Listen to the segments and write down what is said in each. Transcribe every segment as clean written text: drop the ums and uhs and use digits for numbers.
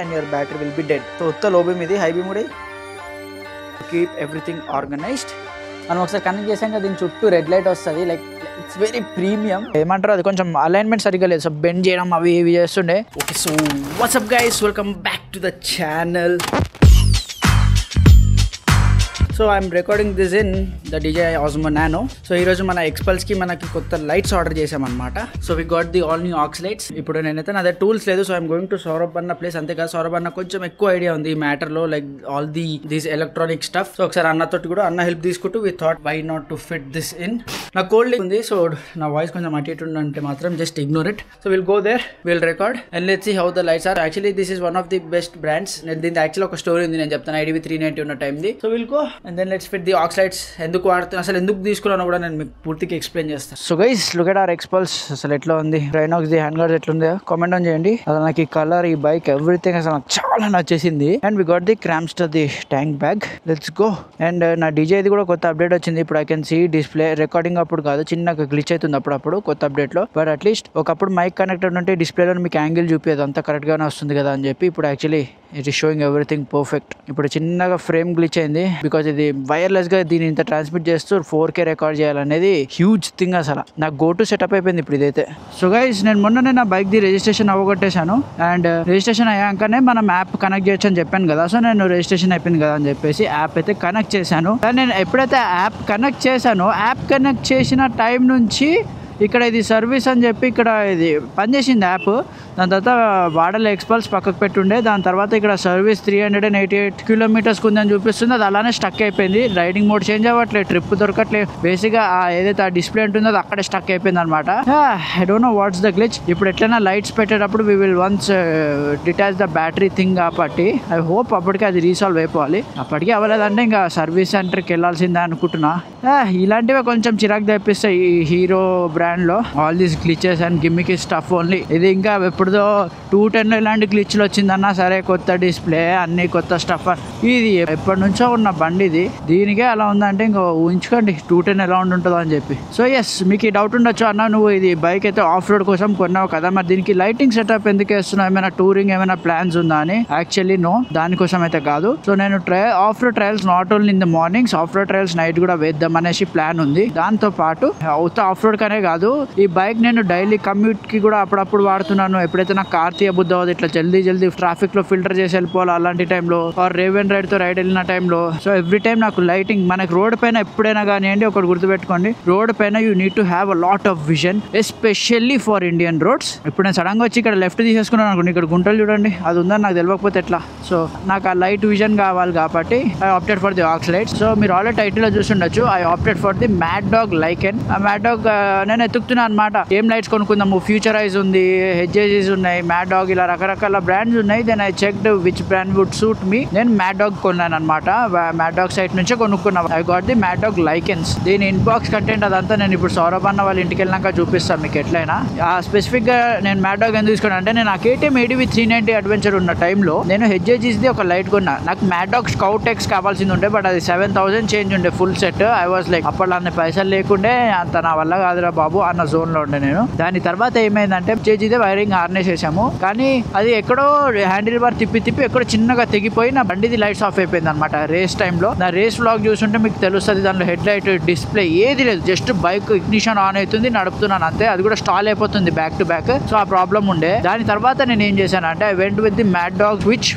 and your battery will be dead. So utta low beam idi high beam udi keep everything organized. మనం ఒకసారి connect చేసాం కదా దీని చుట్టూ రెడ్ లైట్ వస్తుంది లైక్ ఇట్స్ వెరీ ప్రీమియం ఏమంటారు అది కొంచెం అలైన్మెంట్ సరిగ్గా లేదు సో బెండ్ చేయడం అవి ఇవి చేస్తుండే okay so what's up guys welcome back to the channel so I'm recording this in the DJI Osmo Nano. సో ఈరోజు మన ఎక్స్పల్స్కి మనకి కొత్త లైట్స్ ఆర్డర్ చేసామన్నమాట. So we got the all new aux lights. ఇప్పుడు నేనైతే నా దగ్గర టూల్స్ లేదు so I'm going to Saurabh anna place. అంతేకాదు సౌరభ్ అన్న కొంచెం ఎక్కువ ఐడియా ఉంది ఈ మ్యాటర్లో like all these electronic stuff. So ఒకసారి అన్నతోటి కూడా అన్న హెల్ప్ తీసుకుంటూ we thought why not to fit this in. నా కోల్డ్ ఉంది సో నా వాయిస్ కొంచెం అటు ఇటు ఉందంటే మాత్రం just ignore it. So will go there will record and let's see how the lights are. Actually this is one of the best brands. నేను దీని యాక్చువల్లీ ఒక స్టోరీ ఉంది నేను చెప్తాను IDV 390 ఉన్న టైంది. So will go and then let's fit the aux lights. ఎందుకు వాడుతున్నా అసలు ఎందుకు తీసుకున్నానో కూడా నేను మీకు పూర్తిగా ఎక్స్ప్లెయిన్ చేస్తాను. So guys look at our ఎక్స్పల్స్. అసలు ఎట్లా ఉంది రైనాక్స్ ది హ్యాండ్ గార్డ్స్ ఎట్లుందో కామెంట్ ఆన్ చేయండి. అసలు నాకు ఈ కలర్ ఈ బైక్ ఎవ్రీథింగ్ అసలు నాకు చాలా నచ్చేసింది. And we got the Cramster the tank bag. Let's go. And నా DJI ది కూడా కొత్త అప్డేట్ వచ్చింది. ఇప్పుడు I can see display recording అప్పుడు కాదు చిన్నగా గ్లిచ్ అవుతుంది అప్పుడప్పుడు కొత్త అప్డేట్ లో. బట్ అట్లీస్ట్ ఒకప్పుడు మైక్ కనెక్టెడ్ ఉంటే డిస్ప్లేలో మీకు యాంగిల్ చూపించదు అంతా కరెక్ట్ గానే వస్తుంది కదా అని చెప్పి ఇప్పుడు actually it is showing everything perfect. ఇప్పుడు చిన్నగా ఫ్రేమ్ గ్లిచ్ అయింది బికాజ్ ఇది వైర్లెస్ గా దీన్ని ఇంత ట్రాన్స్మిట్ చేస్తూ 4K రికార్డ్ చేయాలనేది హ్యూజ్ థింగ్. అసలు నాకు గో టు సెటప్ అయిపోయింది ఇప్పుడు ఇదైతే. సో గైస్ నేను మొన్ననే నా బైక్ ది రిజిస్ట్రేషన్ అవ్వగొట్టేశాను. అండ్ రిజిస్ట్రేషన్ అయ్యాకనే మనం యాప్ కనెక్ట్ చేయొచ్చు అని చెప్పాను కదా. సో నేను రిజిస్ట్రేషన్ అయిపోయింది కదా అని చెప్పేసి యాప్ అయితే కనెక్ట్ చేశాను. కానీ నేను ఎప్పుడైతే యాప్ కనెక్ట్ చేశానో యాప్ కనెక్ట్ చేసిన టైం నుంచి ఇక్కడ ఇది సర్వీస్ అని చెప్పి ఇక్కడ ఇది పనిచేసింది యాప్. దాని తర్వాత వాడల ఎక్స్పల్స్ పక్కకు పెట్టుండే. దాని తర్వాత ఇక్కడ సర్వీస్ 388 కిలోమీటర్స్ ఉందని చూపిస్తుంది. అది అలానే స్టక్ అయిపోయింది. రైడింగ్ మోడ్ చేంజ్ అవ్వట్లేదు, ట్రిప్ దొరకట్లేదు. బేసిక్గా ఏదైతే ఆ డిస్ప్లే ఉంటుందో అది అక్కడే స్టక్ అయిపోయింది అనమాట. I don't know what's the glitch. ఇప్పుడు ఎట్లైనా లైట్స్ పెట్టేటప్పుడు we will once detach the battery thing కాబట్టి ఐ హోప్ అప్పటికే అది రీసాల్వ్ అయిపోవాలి. అప్పటికే అవ్వలేదంటే ఇంకా సర్వీస్ సెంటర్కి వెళ్ళాల్సిందే అనుకుంటున్నా. ఇలాంటివి కొంచెం చిరాకు తెప్పిస్తాయి ఈ హీరో బ్రాండ్లో. All these glitches and gimmick stuff only. ఇది ఇంకా ఎప్పుడుదో 210 ఇలాంటి గ్లిచ్లు వచ్చిందన్నా సరే కొత్త డిస్ప్లే అన్ని కొత్త స్టఫ్. ఇది ఎప్పటి నుంచో ఉన్న బండి ఇది. దీనికే అలా ఉందంటే ఇంకా ఊహించుకోండి 210 ఎలా ఉంటుందో అని చెప్పి. సో ఎస్ మీకు ఈ డౌట్ ఉండొచ్చు అన్న నువ్వు ఇది బైక్ అయితే ఆఫ్ రోడ్ కోసం కొన్నావు కదా మరి దీనికి లైటింగ్ సెటప్ ఎందుకు వేస్తున్నావు, ఏమైనా టూరింగ్ ఏమైనా ప్లాన్స్ ఉందా అని. యాక్చువల్లీ నో, దానికోసం అయితే కాదు. సో నేను of road trials not only in the mornings of road trials night కూడా వేద్దాం అనేసి ప్లాన్ ఉంది. దాంతో పాటు ఆఫ్ రోడ్ కనే కాదు ఈ బైక్ నేను డైలీ కమ్యూట్ కి కూడా అప్పుడప్పుడు వాడుతున్నాను. ఎప్పుడైతే నాకు కార్ తీయబుద్ధి అవ్వదు ఇట్లా జల్దీ ట్రాఫిక్ లో ఫిల్టర్ చేసి వెళ్ళిపోవాలి అలాంటి టైంలో ఆర్ రేవ్ అండ్ రైడ్ తో రైడ్ వెళ్ళిన టైంలో. సో ఎవ్రీ టైం నాకు లైటింగ్ మనకి రోడ్ పైన ఎప్పుడైనా కానివ్వండి ఒకటి గుర్తుపెట్టుకోండి, రోడ్ పైన you need to have a lot of vision especially for Indian roads. ఇప్పుడు నేను సడన్ గా వచ్చి ఇక్కడ లెఫ్ట్ తీసేసుకున్నాను అనుకోండి, ఇక్కడ గుంటలు చూడండి అది ఉందని నాకు తెలియకపోతే ఎట్లా. సో నాకు ఆ లైట్ విజన్ కావాలి కాబట్టి I opted for the aux lights. So మీరు ఆల్రెడీ టైటిల్ లో చూస్తుండొచ్చు I opted for the Mad Dog Lycan. ఆ మ్యాడ్ డాగ్ నేను ఎత్తుకుతున్నా అనమాట. ఏం లైట్స్ కొనుక్కుందాము, ఫ్యూచరైజ్ ఉంది, హెచ్ఏజీస్ ఉన్నాయి, మ్యాడ్ డాగ్ ఇలా రకరకాల బ్రాండ్స్ ఉన్నాయి. Then I checked which brand would suit me. నేను మ్యాడ్ డాగ్ కొన్నాను అనమాట. మ్యాడ్ డాగ్ సైట్ నుంచే కొనుక్కున్నాను. I got the Mad dog lichens. దీని ఇన్బాక్స్ కంటెంట్ అదంతా నేను ఇప్పుడు సౌరభ్ అన్న వాళ్ళ ఇంటికి వెళ్ళినాక చూపిస్తాను మీకు ఎట్లయినా. స్పెసిఫిక్ గా నేను మ్యాడ్ డాగ్ ఎందుకు తీసుకున్నాను అంటే నేను ఆ KTM ADV 390 అడ్వెంచర్ ఉన్న టైంలో నేను హెచ్ఏజీస్ ది ఒక లైట్ కొన్నా. నాకు మ్యాడ్ డాగ్ స్కౌట్ ఎక్స్ కావాల్సింది ఉండే బట్ అది 7000 చేంజ్ ఉండే full set. I was like అప్పట్లో అన్ని పైసలు లేకుండే అంత నా వల్ల కాదురా బాబు అన్న జోన్ లో ఉండే నేను. దాని తర్వాత ఏమైందంటే చేజిదే వైరింగ్ హార్నెస్ వేసాము కానీ అది ఎక్కడో హ్యాండిల్ బార్ తిప్పి ఎక్కడో చిన్నగా తెగిపోయి నా బండిది లైట్స్ ఆఫ్ అయిపోయింది అనమాట రేస్ టైంలో. నా రేస్ వ్లాగ్ చూస్తుంటే మీకు తెలుస్తుంది దాంట్లో హెడ్ లైట్ డిస్ప్లే ఏది లేదు, జస్ట్ బైక్ ఇగ్నిషన్ ఆన్ అవుతుంది నడుపుతున్నాను అంతే. అది కూడా స్టాల్ అయిపోతుంది బ్యాక్ టు బ్యాక్. సో ఆ ప్రాబ్లం ఉండే. దాని తర్వాత నేను ఏం చేశాను అంటే I went with the Mad dog switch.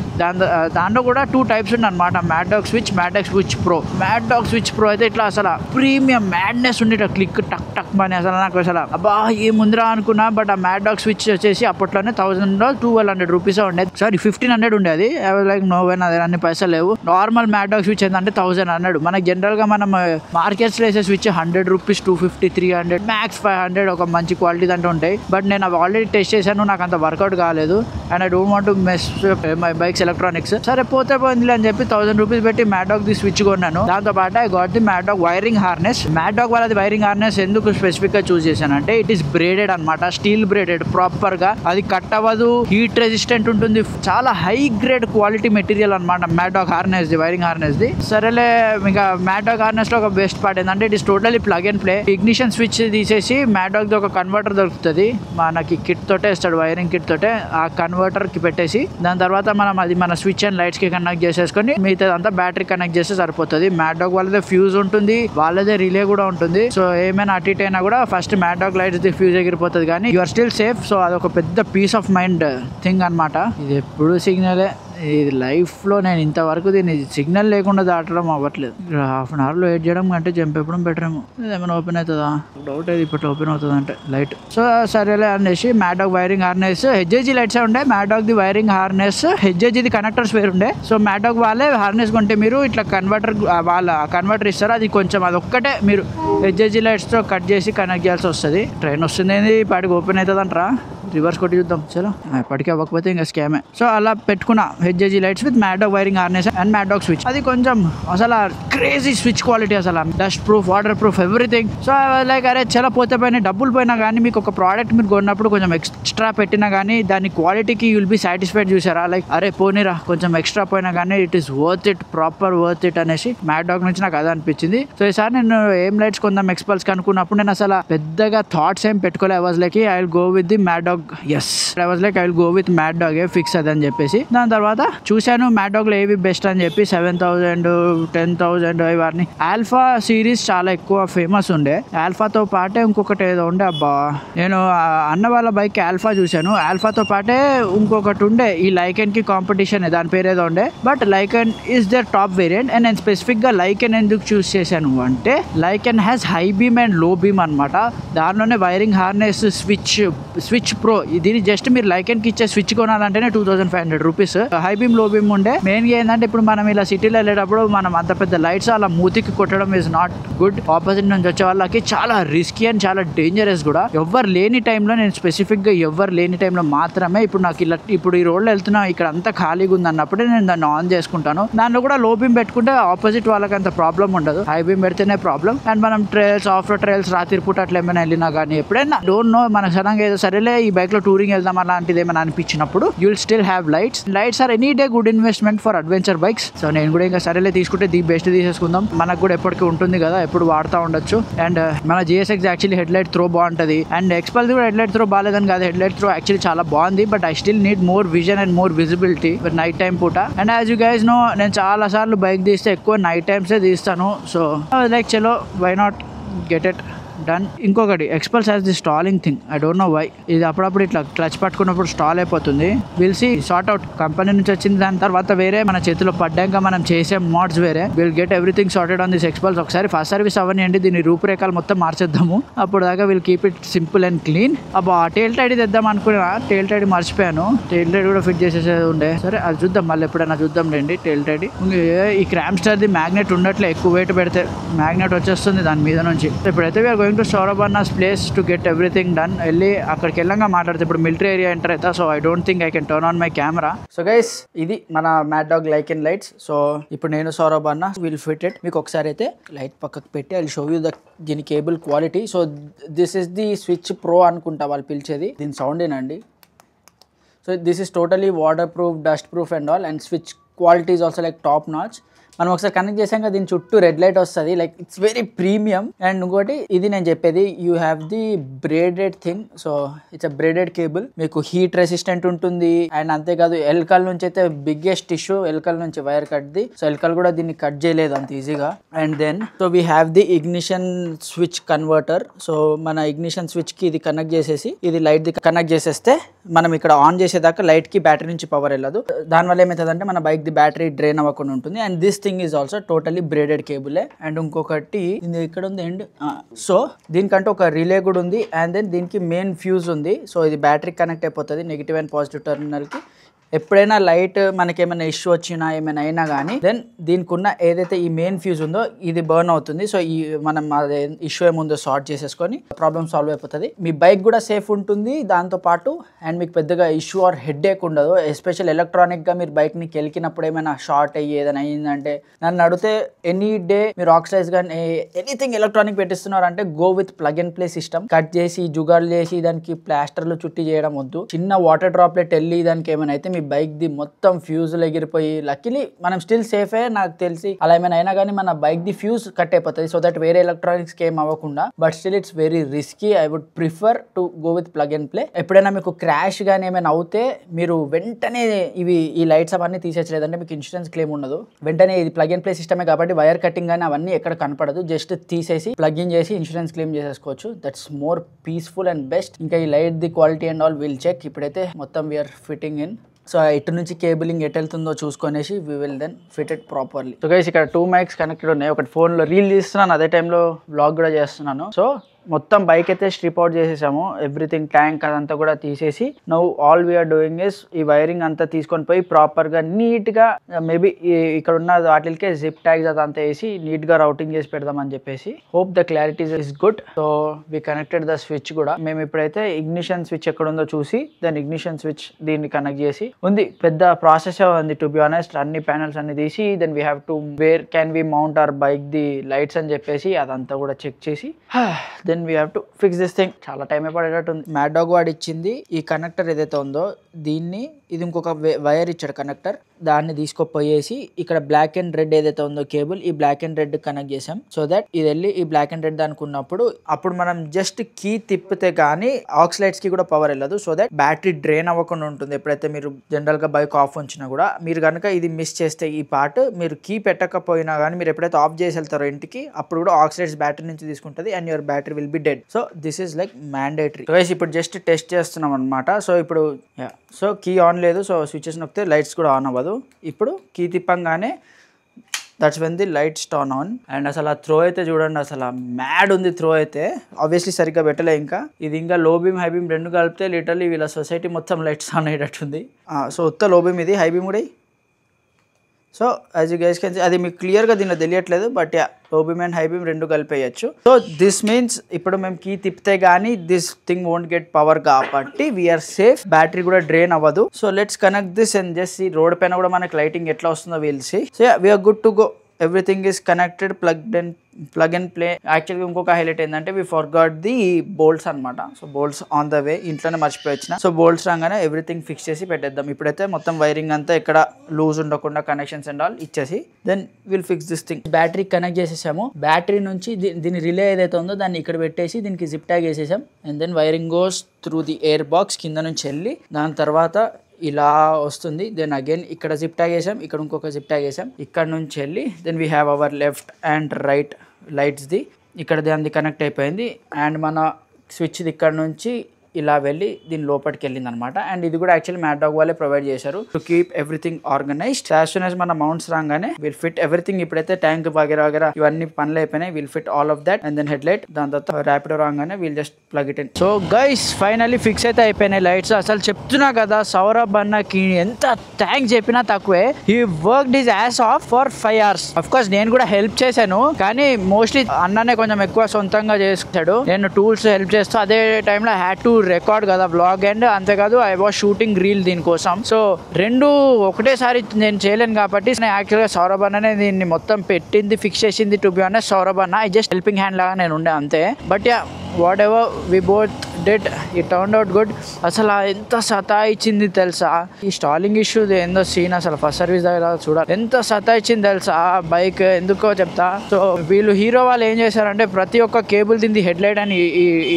దాంట్లో కూడా 2 టైప్స్ ఉన్నాయి అనమాట, mad dog switch, mad dog switch pro. Mad dog switch pro అయితే ఇట్లా అసలు ప్రీమియం మ్యాడ్నెస్ ఉండే క్లిక్ టక్ టక్ అని అసలు నాకు అసలు అబ్బా ఏముందిరా అనుకున్నా. బట్ ఆ మ్యాడ్ డాగ్ స్విచ్ వచ్చేసి అప్పట్లోనే 1200 రూపీస్ ఉండేది, సారీ 1500 ఉండేది. లైక్ నో వెన్ అదే అన్ని పైసలు లేవు. నార్మల్ మ్యాడ్ డాగ్ స్విచ్ ఏంటంటే 1000 అన్నాడు. మనకి జనరల్ గా మనం మార్కెట్స్ లో వేసే స్విచ్ 100 రూపీస్ 250 300 మ్యాక్స్ 500 ఒక మంచి క్వాలిటీ దాంట్లో ఉంటాయి. బట్ నేను అవి ఆల్రెడీ టెస్ట్ చేశాను, నాకు అంత వర్కౌట్ కాలేదు. And I don't want to mess my bikes electronics. సరే పోతే పోయింది అని చెప్పి 1000 రూపీస్ పెట్టి మ్యాడ్ డాగ్ ది స్విచ్ కొన్నాను. దాంతో పాటు I got the Mad Dog wiring harness. Mad dog వాళ్ళది వైరింగ్ హార్నెస్ ఎందుకు స్పెసిఫిక్ గా చూస్ చేశాను అంటే ఇట్ ఈస్ బ్రేడెడ్ అనమాట, స్టీల్ బ్రేడెడ్ ప్రాపర్ గా, అది కట్ అవ్వదు, హీట్ రెసిస్టెంట్ ఉంటుంది, చాలా హై గ్రేడ్ క్వాలిటీ మెటీరియల్ అనమాట మ్యాడ్డాగ్ హార్నెస్ ది, వైరింగ్ హార్నెస్ ది. సరేలే, ఇంకా మ్యాడ్డాగ్ హార్నెస్ లో ఒక బెస్ట్ పార్ట్ ఏంటంటే it is totally plug and play. Ignition switch తీసేసి మ్యాడ్డాగ్ ది ఒక కన్వర్టర్ దొరుకుతుంది మనకి, కిట్ తోటే ఇస్తాడు, వైరింగ్ కిట్ తోటే. ఆ కన్వర్టర్ కి పెట్టేసి దాని తర్వాత మనం అది మన స్విచ్ అండ్ లైట్స్ కి కనెక్ట్ చేసేసుకొని మిగతా అంతా బ్యాటరీ కనెక్ట్ చేస్తే సరిపోతుంది. మ్యాడ్డాగ్ వాళ్ళదే ఫ్యూజ్ ఉంటుంది, వాళ్ళదే రిలే కూడా ఉంటుంది. సో ఏమైనా అటు ఇటు అయినా కూడా first Mad Dog lights the fuse ఎగిరిపోతుంది, కానీ you are still safe. So అదొక పెద్ద పీస్ ఆఫ్ మైండ్ థింగ్ అనమాట. ఇది ఎప్పుడు సిగ్నలే, ఇది లైఫ్లో నేను ఇంతవరకు దీన్ని సిగ్నల్ లేకుండా దాటడం అవ్వట్లేదు. హాఫ్ అన్ అవర్లో వెయిట్ చేయడం కంటే జంప్ ఎప్పడం బెటర్ ఏమో. ఏమైనా ఓపెన్ అవుతుందా, డౌట్ అది ఇప్పుడు ఓపెన్ అవుతుంది అంటే లైట్. సో సరేలే అనేసి మ్యాడ్డాగ్ వైరింగ్ హార్నెస్, హెచ్ఏజీ లైట్స్ ఉండే, మ్యాడ్డాగ్ ది వైరింగ్ హార్నెస్, హెచ్ఏజీది కనెక్టర్స్ వేరు ఉండే. సో మ్యాడ్డాగ్ వాళ్ళే హార్నెస్ కొంటే మీరు ఇట్లా కన్వర్టర్, వాళ్ళ కన్వర్టర్ ఇస్తారు, అది కొంచెం అదొక్కటే మీరు హెచ్ఏజీ లైట్స్తో కట్ చేసి కనెక్ట్ చేయాల్సి వస్తుంది. ట్రైన్ వస్తుంది, పాటికి ఓపెన్ అవుతుంది అంటారా, రివర్స్ కొట్టి చూద్దాం. చలో, ఎప్పటికీ అవ్వకపోతే ఇంకా స్కామే. సో అలా పెట్టుకున్నా H A G lights with Mad Dog wiring harness and Mad Dog switch. అది కొంచెం అసలు క్రేజీ స్విచ్ క్వాలిటీ, అసలు dust proof, water proof, everything. So like అరే చాలా పోతే పోయినా, డబ్బులు పోయినా కానీ మీకు ఒక ప్రోడక్ట్ మీరు కొన్నప్పుడు కొంచెం ఎక్స్ట్రా పెట్టినా కానీ దాని క్వాలిటీకి యుల్ బి సాటిస్ఫైడ్. చూసారా, లైక్ అరే పోనీరా కొంచెం ఎక్స్ట్రా పోయినా కానీ it is worth it, proper worth it అనేసి మ్యాడ్డాగ్ నుంచి నాకు అదే అనిపించింది. సో ఈసారి నేను ఏం లైట్స్ కొందాం ఎక్స్పల్స్ కనుక్కున్నప్పుడు నేను అసలు పెద్దగా థాట్స్ ఏం పెట్టుకోలే. I was like I will go with the Mad Dog. Yes, I was like I will go with Mad Dog, fix అదని చెప్పేసి. దాని తర్వాత చూశాను మ్యాడ్డాగ్ లో ఏవి బెస్ట్ అని చెప్పి 7,000, 10,000 ఇవన్నీ. ఆల్ఫా సిరీస్ చాలా ఎక్కువ ఫేమస్ ఉండే, ఆల్ఫాతో పాటే ఇంకొకటి ఏదో ఉండే. అబ్బా, నేను అన్న వాళ్ళ బైక్ ఆల్ఫా చూశాను, ఆల్ఫాతో పాటే ఇంకొకటి ఉండే ఈ లైకెన్ కి కాంపిటీషన్, దాని పేరు ఏదో ఉండే. But Lycan is their top variant. And నేను స్పెసిఫిక్ గా లైకెన్ ఎందుకు చూస్ చేశాను అంటే Lycan has high beam and low beam అనమాట. దానిలోనే వైరింగ్ హార్నెస్, స్విచ్ ప్రో. దీని జస్ట్ మీరు లైకెన్ కి ఇచ్చే స్విచ్ కొనాలంటేనే 2,500 rupees. High beam, low beam ఉండే. మెయిన్ గా ఏంటంటే ఇప్పుడు మనం ఇలా సిటీలో వెళ్ళేటప్పుడు మనం అంత పెద్ద లైట్స్ అలా మూతికి కొట్టడం ఇస్ నాట్ గుడ్. ఆపోజిట్ నుంచి వచ్చే వాళ్ళకి చాలా రిస్కీ అండ్ చాలా డేంజరస్ కూడా. ఎవరు లేని టైంలో, నేను స్పెసిఫిక్ గా ఎవరు లేని టైంలో మాత్రమే, ఇప్పుడు నాకు ఇలా ఇప్పుడు ఈ రోడ్లో వెళ్తున్నా ఇక్కడ అంతా ఖాళీగా ఉంది అన్నప్పుడే నేను దాన్ని ఆన్ చేసుకుంటాను. దాంట్లో కూడా లో బీమ్ పెట్టుకుంటే ఆపోజిట్ వాళ్ళకి అంత ప్రాబ్లం ఉండదు, హై బీమ్ పెడితేనే ప్రాబ్లం. అండ్ మనం ట్రైల్స్, ఆఫ్ రోడ్ ట్రైల్స్, రాత్రి పూట అట్లా ఏమైనా వెళ్ళినా కానీ ఎప్పుడైనా డోంట్ నో మన సడన్గా ఏదో సరేలే ఈ బైక్ లో టూరింగ్ వెళ్దాం అలాంటిది ఏమైనా అనిపించినప్పుడు you will still have lights. Lights or any day good investment for adventure bikes. So నేను కూడా ఇంకా సరేలే తీసుకుంటే ది బెస్ట్ తీసేసుకుందాం, మనకు కూడా ఎప్పటికీ ఉంటుంది కదా, ఎప్పుడు వాడుతూ ఉండొచ్చు. అండ్ మన GSX actually head light throw బాగుంటుంది. అండ్ ఎక్స్పల్స్ కూడా హెడ్ లైట్ త్రో బాగాలేదని కాదు, హెడ్ లైట్ త్రో యాక్చువల్లీ చాలా బాగుంది. But I still need more vision and more visibility night time పూట. And as you guys know, నేను చాలా సార్లు బైక్ తీస్తే ఎక్కువ నైట్ టైమ్సే తీస్తాను. సో లైక్ చలో, why not get it done. ఇంకొకటి, Xpulse has the stalling thing, I don't know why. ఇది అప్పుడప్పుడు ఇట్లా క్లచ్ పట్టుకున్నప్పుడు స్టాల్ అయిపోతుంది. Will see, sort out. Company నుంచి వచ్చింది, దాని తర్వాత వేరే మన చేతిలో పడ్డాక మనం చేసే మోడ్స్ వేరే. Will get everything sorted on this ఎక్స్పల్స్. ఒకసారి ఫస్ట్ సర్వీస్ అవనియండి, దీని రూపురేఖలు మొత్తం మార్చేద్దాము. అప్పుడు దాకా will keep it simple and clean. అబ్బా, టేల్ టైడ్ తెద్దాం అనుకున్నా, టేల్ టైడ్ మర్చిపోయాను. టేల్ టైడ్ కూడా ఫిట్ చేసేసేది ఉండే. సరే అది చూద్దాం, మళ్ళీ ఎప్పుడైనా చూద్దాం లేండి. టేల్ టైడ్ ఈ క్రామ్స్టర్ ది మ్యాగ్నెట్ ఉండట్లే, ఎక్కువ వెయిట్ పెడితే మ్యాగ్నెట్ వచ్చేస్తుంది దాని మీద నుంచి. ఇప్పుడైతే we're going to Saurabh place to get everything done. వెళ్ళి అక్కడికి వెళ్ళంగా మాట్లాడితే ఇప్పుడు మిలిటరీ ఏరియా ఎంటర్ అవుతా. So I don't think I can turn on my camera. So guys, ఇది మన మ్యాడ్డాగ్ లైకెన్ లైట్స్. సో ఇప్పుడు నేను సౌరభ్ అన్న విల్ ఫిట్ ఇట్. మీకు ఒకసారి అయితే లైట్ పక్కకు పెట్టి ఐ విల్ షో యూ దీని cable quality. So this is the switch pro అనుకుంటా వాళ్ళు పిలిచేది, దీని సౌండ్ ఏనండి. So this is totally water proof, dust proof and all. And switch quality is also like top notch. మనం ఒకసారి connect చేసాం కదా, దీని చుట్టూ రెడ్ లైట్ వస్తుంది, like it's very premium. And ఇంకోటి, ఇది నేను చెప్పేది, you have the braided thing. So it's a braided cable, మీకు హీట్ రెసిస్టెంట్ ఉంటుంది. అండ్ అంతేకాదు, ఎల్కల్ నుంచి అయితే బిగ్గెస్ట్ ఇష్యూ ఎల్కల్ నుంచి వైర్ కట్ది. సో ఎల్కల్ కూడా దీన్ని కట్ చేయలేదు అంత ఈజీగా. And then so we have the ignition switch converter. So మన ఇగ్నిషన్ స్విచ్ కి ఇది కనెక్ట్ చేసేసి, ఇది లైట్ ది కనెక్ట్ చేసేస్తే మనం ఇక్కడ ఆన్ చేసేదాకా లైట్ కి బ్యాటరీ నుంచి పవర్ వెళ్ళదు. దానివల్ల ఏమవుతుందంటే మన బైక్ ది బ్యాటరీ డ్రైన్ అవ్వకుండా ఉంటుంది. And this thing is also totally braided కేబులే. అండ్ ఇంకొకటి ఇక్కడ ఉంది ఎండ్. సో దీనికంటే ఒక రిలే కూడా ఉంది. అండ్ దెన్ దీనికి మెయిన్ ఫ్యూజ్ ఉంది. సో ఇది బ్యాటరీ కనెక్ట్ అయిపోతుంది నెగిటివ్ అండ్ పాజిటివ్ టెర్మినల్ కి. ఎప్పుడైనా లైట్ మనకేమైనా ఇష్యూ వచ్చినా ఏమైనా అయినా కానీ దెన్ దీనికి ఉన్న ఏదైతే ఈ మెయిన్ ఫ్యూజ్ ఉందో ఇది బర్న్ అవుతుంది. సో ఈ మనం అదే ఇష్యూ ఏముందో సార్ట్ చేసేసుకొని ప్రాబ్లమ్ సాల్వ్ అయిపోతుంది. మీ బైక్ కూడా సేఫ్ ఉంటుంది దాంతో పాటు, అండ్ మీకు పెద్దగా ఇష్యూ ఆర్ హెడ్ఏక్ ఉండదు. ఎస్పెషల్ ఎలక్ట్రానిక్గా మీరు బైక్ని కెలికినప్పుడు ఏమైనా షార్ట్ అయ్యి ఏదైనా అయిందంటే నన్ను అడిగితే ఎనీ డే మీరు ఆక్సిడైజ్ కానీ ఎనీథింగ్ ఎలక్ట్రానిక్ పెట్టిస్తున్నారంటే go with plug and play system. Cut చేసి జుగాలు చేసి దానికి ప్లాస్టర్లు చుట్టి చేయడం వద్దు. చిన్న వాటర్ డ్రాప్లెట్ వెళ్ళి దానికి ఏమైనా అయితే మీ బైక్ ది మొత్తం ఫ్యూజులు ఎగిరిపోయి, లక్కీలీ మనం స్టిల్ సేఫే నాకు తెలిసి. అలా ఏమైనా అయినా కానీ మన బైక్ ది ఫ్యూజ్ కట్ అయిపోతుంది. సో దట్ వేరే ఎలక్ట్రానిక్స్ ఏం అవ్వకుండా. But still it's very risky. I would prefer to go with plug and play. ఎప్పుడైనా మీకు క్రాష్ కానీ ఏమైనా అవుతే మీరు వెంటనే ఈ లైట్స్ అవన్నీ తీసేయలేదంటే మీకు ఇన్సూరెన్స్ క్లెయిమ్ ఉండదు. వెంటనే ఇది ప్లగ్ అండ్ ప్లే సిస్టమే కాబట్టి వైర్ కటింగ్ కానీ అవన్నీ ఎక్కడ కనపడదు. జస్ట్ తీసేసి ప్లగ్ ఇన్ చేసి ఇన్సూరెన్స్ క్లెయిమ్ చేసేసుకోవచ్చు. That's more peaceful and best. ఇంకా ఈ light the quality and all will check. ఇప్పుడైతే మొత్తం వీఆర్ ఫిట్టింగ్ ఇన్. సో ఇటు నుంచి కేబులింగ్ ఎటు వెళ్తుందో చూసుకొనేసి we will then fit it properly. So guys ఇక్కడ 2 మైక్స్ కనెక్టెడ్ ఉన్నాయి. ఒకటి ఫోన్లో రీల్ తీస్తున్నాను, అదే టైంలో వ్లాగ్ కూడా చేస్తున్నాను. సో మొత్తం బైక్ అయితే స్ట్రిప్ అవుట్ చేసేసాము. ఎవ్రీథింగ్ ట్యాంక్ అదంతా కూడా తీసేసి now all we're doing is ఈ వైరింగ్ అంతా తీసుకొని పోయి ప్రాపర్గా నీట్గా మేబీ ఇక్కడ ఉన్న వాటికే జిప్ ట్యాగ్స్ అదంతా వేసి నీట్గా రౌటింగ్ చేసి పెడదామని చెప్పేసి. Hope the clarity is good. So we connected the switch కూడా. మేము ఇప్పుడైతే ఇగ్నిషన్ స్విచ్ ఎక్కడ ఉందో చూసి దాని ఇగ్నిషన్ స్విచ్ దీన్ని కనెక్ట్ చేసి ఉంది. పెద్ద ప్రాసెస్ ఉంది టు బి ఆనెస్ట్. అన్ని ప్యానల్స్ అన్ని తీసి then we have to where can we mount our bike the lights అని చెప్పేసి అదంతా కూడా చెక్ చేసి then we have to fix this thing. చాలా టైం పడేటట్టు ఉంది. మ్యాడ్ డాగ్ వాడు ఇచ్చింది ఈ కనెక్టర్ ఏదైతే ఉందో దీన్ని, ఇది ఇంకొక వైర్ ఇచ్చాడు కనెక్టర్, దాన్ని తీసుకుపోయేసి ఇక్కడ బ్లాక్ అండ్ రెడ్ ఏదైతే ఉందో కేబుల్, ఈ బ్లాక్ అండ్ రెడ్ కనెక్ట్ చేసాం. సో దట్ ఇది వెళ్ళి ఈ బ్లాక్ అండ్ రెడ్ అనుకున్నప్పుడు అప్పుడు మనం జస్ట్ కీ తిప్పితే కానీ ఆక్సిలైట్స్ కి కూడా పవర్ వెళ్ళదు. సో దట్ బ్యాటరీ డ్రైన్ అవ్వకుండా ఉంటుంది. ఎప్పుడైతే మీరు జనరల్ గా బైక్ ఆఫ్ ఉంచినా కూడా మీరు కనుక ఇది మిస్ చేస్తే ఈ పార్ట్ మీరు కీ పెట్టకపోయినా కానీ మీరు ఎప్పుడైతే ఆఫ్ చేసి వెళ్తారో ఇంటికి అప్పుడు కూడా ఆక్సిలైట్స్ బ్యాటరీ నుంచి తీసుకుంటుంది and your battery will be dead. So this is like mandatory. ఇప్పుడు జస్ట్ టెస్ట్ చేస్తున్నాం అనమాట. సో ఇప్పుడు సో కీ ఆన్ లేదు. సో స్విచెస్ నొక్కితే లైట్స్ కూడా ఆన్ అవ్వదు. ఇప్పుడు కీ తిప్పంగానే that's when the lights turn on. And అసలు ఆ త్రో అయితే చూడండి, అసలు మ్యాడ్ ఉంది త్రో అయితే. ఆబ్వియస్లీ సరిగ్గా పెట్టలే ఇంకా. ఇది ఇంకా లో బీమ్ హై బీమ్ రెండు కలిపితే లిటరల్లీ వీళ్ళ సొసైటీ మొత్తం లైట్స్ ఆన్ అయ్యేటట్టుంది. సో ఉత్త లో బీమ్ ఇది, హై బీమ్ కూడా. So as you guys can see అది మీకు క్లియర్గా దీనిలో తెలియట్లేదు, బట్ లో బీమ్ అండ్ హై బీమ్ రెండు కలిపేయచ్చు. సో దిస్ మీన్స్ ఇప్పుడు మేము కీ తిప్పితే గానీ this thing won't get power కాబట్టి వీఆర్ సేఫ్. బ్యాటరీ కూడా డ్రైన్ అవ్వదు. So let's connect this and just ఈ రోడ్ పైన కూడా మనకి లైటింగ్ ఎట్లా వస్తుందో will see. So we're good to go. Everything is connected, plug and play. యాక్చువల్గా ఇంకొక హైలైట్ ఏంటంటే వి ఫర్గాట్ ది బోల్ట్స్ అనమాట. So bolts on the way, ఇంట్లోనే మర్చిపోయి వచ్చిన. సో బోల్ట్స్ రాగానే ఎవ్రీథింగ్ ఫిక్స్ చేసి పెట్టేద్దాం. ఇప్పుడైతే మొత్తం వైరింగ్ అంతా ఇక్కడ లూజ్ ఉండకుండా కనెక్షన్స్ అండ్ ఆల్ ఇచ్చేసి then will fix this thing. Battery connect చేసేసాము. బ్యాటరీ నుంచి దీని రిలే ఏదైతే ఉందో దాన్ని ఇక్కడ పెట్టేసి దీనికి జిప్ ట్యాగ్ వేసేసాం. And then wiring goes through the air box కింద నుంచి వెళ్ళి దాని తర్వాత ఇలా వస్తుంది. దెన్ అగైన్ ఇక్కడ జిప్ ట్యాగ్ వేసాం, ఇక్కడ ఇంకొక జిప్ ట్యాగ్ వేసాం. ఇక్కడ నుంచి వెళ్ళి then we have our left and right లైట్స్ది. ఇక్కడ దాన్ని కనెక్ట్ అయిపోయింది. అండ్ మన స్విచ్ది ఇక్కడ నుంచి ఇలా వెళ్ళి దీని లోపలికి వెళ్ళింది అనమాట. అండ్ ఇది కూడా యాక్చువల్లీ మ్యాడ్ డాగ్ వాళ్ళే ప్రొవైడ్ చేశారు to keep everything organized. As soon as మన మౌంట్స్ రాగానే విల్ ఫిట్ ఎవ్రీథింగ్. ఇప్పుడైతే ట్యాంక్ వగేరా ఇవన్నీ పనులు అయిపోయినాయి. Will fit all of that. And then head light, దాని తర్వాత ర్యాపిడో రాగానే will just plug it in. So guys finally fix అయితే అయిపోయినాయి లైట్స్. అసలు చెప్తున్నా కదా సౌరభ్ అన్నకి ఎంత థ్యాంక్స్ చెప్పినా తక్కువే. He work his ass off for 5 hours. Of course నేను కూడా హెల్ప్ చేశాను, కానీ మోస్ట్లీ అన్ననే కొంచెం ఎక్కువ సొంతంగా చేసుకుంటాడు. నేను టూల్స్ హెల్ప్ చేస్తూ అదే టైంలో హ్యాడ్ టు రికార్డ్ కదా వ్లాగ్. అండ్ అంతేకాదు ఐ వాజ్ షూటింగ్ రీల్ దీనికోసం. సో రెండు ఒకటేసారి నేను చేయలేను కాబట్టి యాక్చువల్గా సౌరభ్ అన్ననే దీన్ని మొత్తం పెట్టింది, ఫిక్స్ చేసింది. టు బి ఆనెస్ట్ సౌరభ్ అన్న ఐ జస్ట్ హెల్పింగ్ హ్యాండ్ లాగా నేను ఉండే అంతే. But ya whatever we both did, it turn out good. అసలు ఎంత సతాయిచ్చింది తెలుసా ఈ స్టాలింగ్ ఇష్యూ ఏందో సీన్. అసలు ఫస్ట్ సర్వీస్ దగ్గర చూడాలి ఎంత సతాయిచ్చింది తెలుసా బైక్. ఎందుకో చెప్తా. సో వీళ్ళు హీరో వాళ్ళు ఏం చేశారంటే ప్రతి ఒక్క కేబుల్ దీని హెడ్ లైట్ అని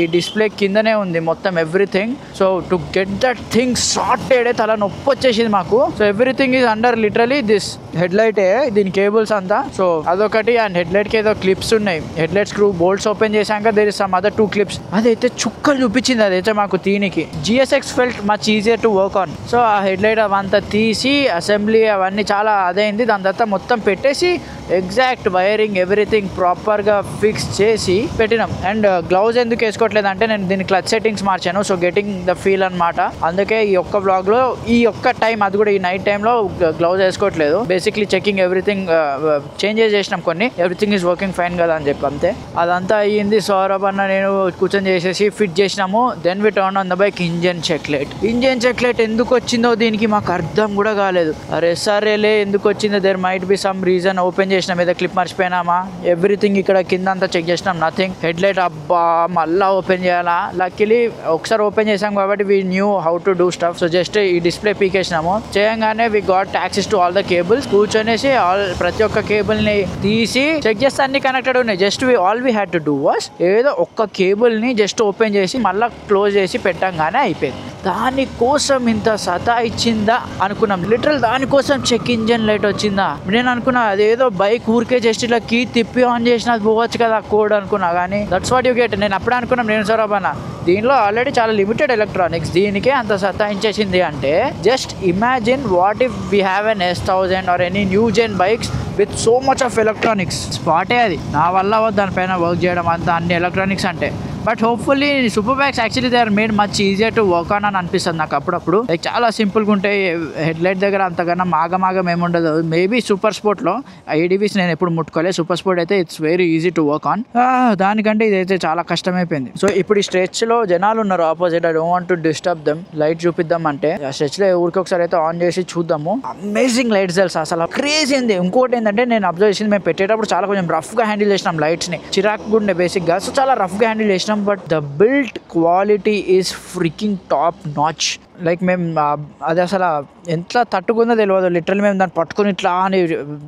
ఈ డిస్ప్లే కిందనే ఉంది మొత్తం everything. So to get that thing sorted తల నొప్పి వచ్చేసింది మాకు. So everything is under literally this head లైటే, దీని కేబుల్స్ అంతా. సో అదొకటి. అండ్ హెడ్ లైట్ కి ఏదో క్లిప్స్ ఉన్నాయి. Head light screw bolts open చేశాక there is some other 2 clips. అదైతే చుక్కలు చూపించింది. అదైతే మాకు దీనికి GSX felt much easier to work on. So ఆ హెడ్ లైట్ అవంతా తీసి అసెంబ్లీ అవన్నీ చాలా అదైంది. దాని తర్వాత మొత్తం పెట్టేసి ఎగ్జాక్ట్ వైరింగ్ ఎవ్రీథింగ్ ప్రాపర్గా ఫిక్స్ చేసి పెట్టినాం. అండ్ గ్లౌజ్ ఎందుకు వేసుకోవట్లేదు అంటే నేను దీని క్లచ్ సెట్టింగ్స్ మార్చాను, సో గెటింగ్ ద ఫీల్ అనమాట. అందుకే ఈ ఒక్క బ్లాగ్లో ఈ ఒక్క టైం, అది కూడా ఈ నైట్ టైంలో గ్లౌజ్ వేసుకోవట్లేదు. బేసిక్లీ చెకింగ్ ఎవ్రీథింగ్, చేంజెస్ చేసినాం కొన్ని, ఎవ్రీథింగ్ ఈజ్ వర్కింగ్ ఫైన్ కదా అని చెప్పి అంతే. అదంతా అయ్యింది. సౌరభ్ అన్న నేను కూర్చొని చేసేసి ఫిట్ చేసినాము. Then we turn on the bike. Engine check light ఎందుకు వచ్చిందో దీనికి మాకు అర్థం కూడా కాలేదు. అరే సరేలే ఎందుకు వచ్చిందో, there might be some reason. Open చేసినాం, ఏదో క్లిప్ మర్చిపోయినామా, ఎవ్రీథింగ్ ఇక్కడ కింద అంతా చెక్ చేసినాం, నథింగ్. హెడ్ లైట్ అబ్బా మళ్ళీ ఓపెన్ చేయాలా. లక్కీలీ ఒకసారి ఓపెన్ చేసాం కాబట్టి we knew how to do stuff. So just ఈ డిస్ప్లే పీకేసినాము. చేయగానే we got access to all the cables. కూర్చొనేసి ప్రతి ఒక్క కేబుల్ ని తీసి చెక్ చేస్తే అన్ని కనెక్టెడ్ ఉన్నాయి. Just all we had to do was ఏదో ఒక్క కేబుల్ ని జస్ట్ ఓపెన్ చేసి మళ్ళీ క్లోజ్ చేసి పెట్టంగానే అయిపోయింది. దానికోసం ఇంత సతా ఇచ్చిందా అనుకున్నాం. లిటరల్ దానికోసం చెక్ ఇంజన్ లైట్ వచ్చిందా. నేను అనుకున్నా అదేదో బైక్ ఊరికే జస్ట్ ఇలా కీ తిప్పి ఆన్ చేసినా పోవచ్చు కదా కోడ్ అనుకున్నా. కానీ దట్స్ వాట్ యూ గెట్. నేను అప్పుడే అనుకున్నాం, నేను సౌరభ్ అన్న దీనిలో ఆల్రెడీ చాలా లిమిటెడ్ ఎలక్ట్రానిక్స్, దీనికే అంత సతాయించేసింది అంటే just imagine what if we have an S1000 R any new gen bikes with so much of electronics. స్పాటే అది. నా వల్ల దానిపైన వర్క్ చేయడం అంతా అన్ని ఎలక్ట్రానిక్స్ అంటే. But hopefully super bikes actually they are made much easier to work on అని అనిపిస్తుంది నాకు అప్పుడప్పుడు. లైక్ చాలా సింపుల్గా ఉంటాయి. హెడ్ లైట్ దగ్గర అంతకన్నా మాగమాగం ఏముండదు. మేబీ సూపర్ స్పోర్ట్లో ADVs నేను ఎప్పుడు ముట్టుకోలేదు. సూపర్ స్పోర్ట్ అయితే it's very easy to work on. దానికంటే ఇదైతే చాలా కష్టమైపోయింది. సో ఇప్పుడు ఈ స్ట్రెచ్లో జనాలు ఉన్నారు opposite. I don't want to disturb them. Light చూపిద్దాం అంటే ఆ స్ట్రెచ్లో ఊరికి ఒకసారి అయితే ఆన్ చేసి చూద్దాము. అమేజింగ్ లైట్స్ తెలుసు, అసలు క్రేజీ ఉంది. ఇంకోటి ఏంటంటే నేను అబ్జర్వ్ చేసింది, మేము పెట్టేటప్పుడు చాలా కొంచెం రఫ్గా హ్యాండిల్ చేసినాం లైట్స్ని. చిరాకు ఉండే బేసిక్గా, సో చాలా రఫ్గా హ్యాండిల్ చేసినాం. But the build quality is freaking top notch. Like మేము అది అసలు ఎంత తట్టుకుందో తెలియదు. లిటరల్ మేము దాన్ని పట్టుకుని ఇట్లా అని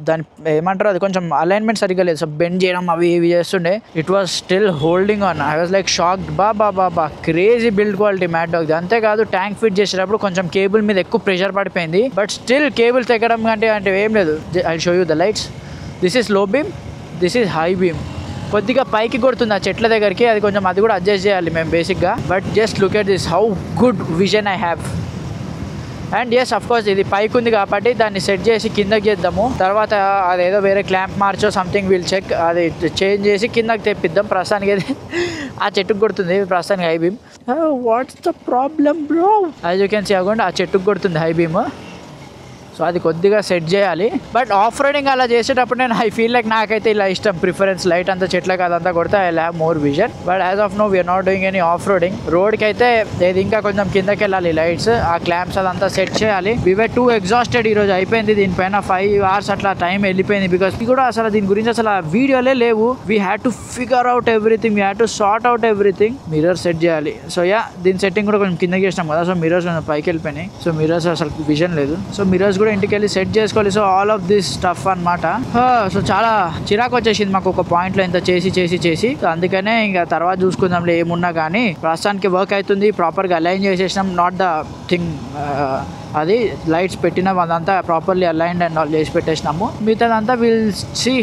దాని ఏమంటారు, అది కొంచెం అలైన్మెంట్ సరిగ్గా లేదు. సో బెండ్ చేయడం అవి ఇవి చేస్తుండే. It was still holding on. I was like shocked. Baba crazy build quality mad dog. అంతేకాదు ట్యాంక్ ఫిట్ చేసేటప్పుడు కొంచెం కేబుల్ మీద ఎక్కువ ప్రెషర్ పడిపోయింది. బట్ స్టిల్ కేబుల్ తెగడం అంటే ఏం లేదు. I show you the lights. This is low beam, this is high beam. కొద్దిగా పైకి కొడుతుంది ఆ చెట్ల దగ్గరికి, అది కొంచెం అది కూడా అడ్జస్ట్ చేయాలి మేము బేసిక్గా. But just look at this, how good vision I have. And as of course ఇది పైకి ఉంది కాబట్టి దాన్ని సెట్ చేసి కిందకి చేద్దాము. తర్వాత అదేదో వేరే క్లాంప్ మార్చో సంథింగ్ విల్ చెక్, అది చేంజ్ చేసి కిందకి తెప్పిద్దాం. ప్రస్తుతానికి అది ఆ చెట్టుకు కొడుతుంది ప్రస్తుతానికి high beam. What's the problem bro? As you can see around ఆ చెట్టుకు కొడుతుంది హై బీమ్. సో అది కొద్దిగా సెట్ చేయాలి. బట్ ఆఫ్ రోడింగ్ అలా చేసేటప్పుడు నేను ఐ ఫీల్ లైక్ నాకైతే ఇలా ఇష్టం, ప్రిఫరెన్స్. లైట్ అంతా చెట్లకి అదంతా కొడితే I have more vision. But as of now we're not doing any of roading. రోడ్కి అయితే ఇది ఇంకా కొంచెం కిందకి వెళ్ళాలి. లైట్స్ ఆ క్లాంప్స్ అదంతా సెట్ చేయాలి. వి వర్ టూ ఎగ్జాస్టెడ్ ఈరోజు. అయిపోయింది దీనిపైన 5 hours అట్లా టైం వెళ్ళిపోయింది. బికాస్ కూడా అసలు దీని గురించి అసలు వీడియోలే లేవు. We had to figure out everything, we had to sort out everything. Mirror set చేయాలి. సో యా దీని సెట్టింగ్ కూడా కొంచెం కిందకి చేసినాం కదా. సో మిర్రర్స్ పైకి వెళ్ళిపోయినాయి. సో మిర్రర్స్ అసలు విజన్ లేదు. సో మిర్రర్స్ కూడా ఇంటికి వెళ్ళి సెట్ చేసుకోవాలి. So all of this stuff అనమాట. సో చాలా చిరాకు వచ్చేసింది మాకు ఒక పాయింట్లో ఇంత చేసి. సో అందుకనే ఇంకా తర్వాత చూసుకుందాంలే ఏమున్నా కానీ. ప్రస్తుతానికి వర్క్ అవుతుంది, ప్రాపర్గా అలైన్ చేసేసినాం. నాట్ ద థింగ్, అది లైట్స్ పెట్టినాం అదంతా ప్రాపర్లీ అలైన్డ్ అండ్ ఆల్ చేసి పెట్టేసినాము. మిగతాదంతా విల్ సీ.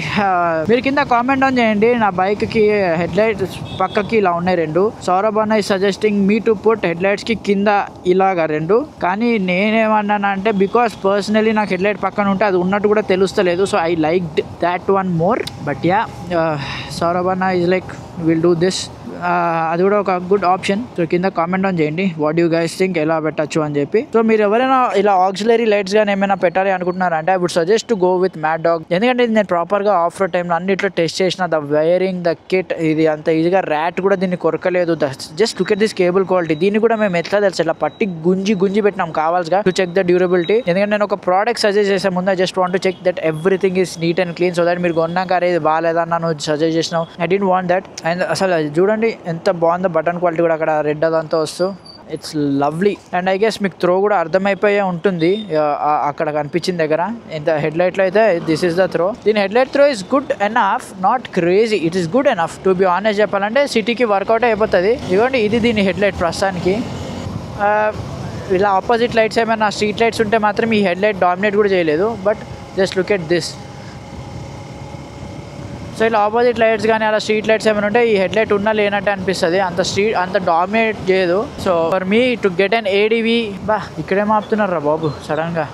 మీరు కింద కామెంట్ ఆన్ చేయండి. నా బైక్కి హెడ్ లైట్స్ పక్కకి ఇలా ఉన్నాయి 2. సౌరభ్ అన్న ఈ suggesting me to put head లైట్స్కి కింద ఇలాగా 2. కానీ నేనేమన్నానంటే బికాస్ పర్సనలీ నాకు హెడ్ లైట్ పక్కన ఉంటే అది ఉన్నట్టు కూడా తెలుస్తలేదు. So I liked that one more. But ya Saurabh అన్న is like will do this. అది కూడా ఒక గుడ్ ఆప్షన్. సో కింద కామెంట్ ఆన్ చేయండి వాట్ యూ గైస్ థింక్, ఎలా పెట్టచ్చు అని చెప్పి. సో మీరు ఎవరైనా ఇలా ఆక్సిలరీ లైట్స్ గానీ ఏమైనా పెట్టాలి అనుకుంటున్నారంటే I would suggest to go with Mad Dog. ఎందుకంటే ఇది నేను ప్రాపర్గా ఆఫ్ రోడ్ టైంలో అన్నిట్లో టెస్ట్ చేసిన. ద వైరింగ్, ద కిట్, ఇది అంత ఈజీగా ర్యాట్ కూడా దీన్ని కొరకలేదు. Just look at this cable quality. దీన్ని కూడా మేము ఎట్లా తెలుసు ఇట్లా పట్టి గుంజి పెట్టినాం కావాల్సిగా టు చెక్ ద డ్యూరబిలిటీ. ఎందుకంటే నేను ఒక ప్రోడక్ట్ సజెస్ట్ చేసే ముందు I just want to check that everything is neat and clean. So that మీరు కొన్నాక అరే ఇది బాగాలేదన్నా నువ్వు సజెస్ట్ చేసినావు. I don't want that. And అసలు చూడండి ఎంత బాగుందో బటన్ క్వాలిటీ కూడా. అక్కడ రెడ్ అదంతా వస్తూ it's lovely. And I guess మీకు త్రో కూడా అర్థమైపోయే ఉంటుంది అక్కడ కనిపించిన దగ్గర. ఇంత హెడ్ లైట్లో అయితే దిస్ ఈస్ ద త్రో. దీని head light throw is good enough, not crazy, it is good enough to be honest చెప్పాలంటే. సిటీకి వర్కౌట్ అయిపోతుంది. ఇదిగోండి ఇది దీని హెడ్ లైట్ ప్రస్తుతానికి. ఇలా ఆపోజిట్ లైట్స్ ఏమైనా స్ట్రీట్ లైట్స్ ఉంటే మాత్రం ఈ హెడ్ లైట్ డామినేట్ కూడా చేయలేదు. But just look at this. So ఇలా ఆపోజిట్ లైట్స్ కానీ అలా స్ట్రీట్ లైట్స్ ఏమైనా ఉంటే ఈ హెడ్ లైట్ ఉన్నా లేనట్టే అనిపిస్తుంది. అంత డామినేట్ చేయదు. So for me to get an ADV. ఇక్కడేమో ఆపుతున్నారు రా బాబు సడన్గా.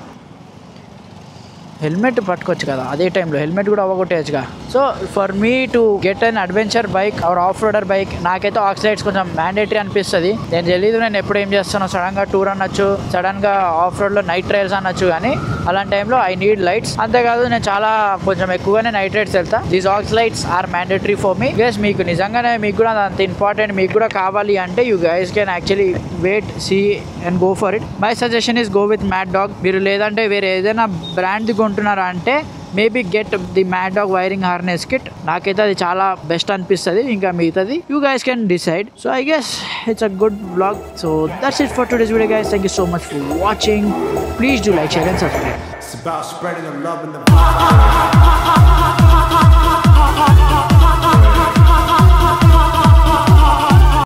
హెల్మెట్ పట్టుకోవచ్చు కదా అదే టైంలో, హెల్మెట్ కూడా అవ్వగొట్టేయచ్చుగా. So for me to get an adventure bike or off roader bike, నాకైతే ఆక్సిలైట్స్ కొంచెం మ్యాండేటరీ అనిపిస్తుంది. నేను తెలీదు నేను ఎప్పుడు ఏం చేస్తాను, సడన్గా టూర్ అనొచ్చు, సడన్గా ఆఫ్ రోడ్లో నైట్ ట్రయల్స్ అనొచ్చు, కానీ అలాంటి టైంలో ఐ నీడ్ లైట్స్. అంతేకాదు నేను చాలా కొంచెం ఎక్కువగానే నైట్ రైడ్స్ వెళ్తా. These aux lights are mandatory for me. Guys మీకు నిజంగానే మీకు కూడా అంత ఇంపార్టెంట్, మీకు కూడా కావాలి అంటే you guys can actually wait, see and go for it. My suggestion is go with Mad Dog. మీరు లేదంటే వేరే ఏదైనా బ్రాండ్ది కొంటున్నారా అంటే maybe get the Mad Dog wiring harness kit. నాకైతే అది చాలా బెస్ట్ అనిపిస్తుంది. ఇంకా మిగతాది you guys can decide. So I guess it's a good blog. So that's it for today's video guys. Thank you so much for watching. Please do like, share and subscribe.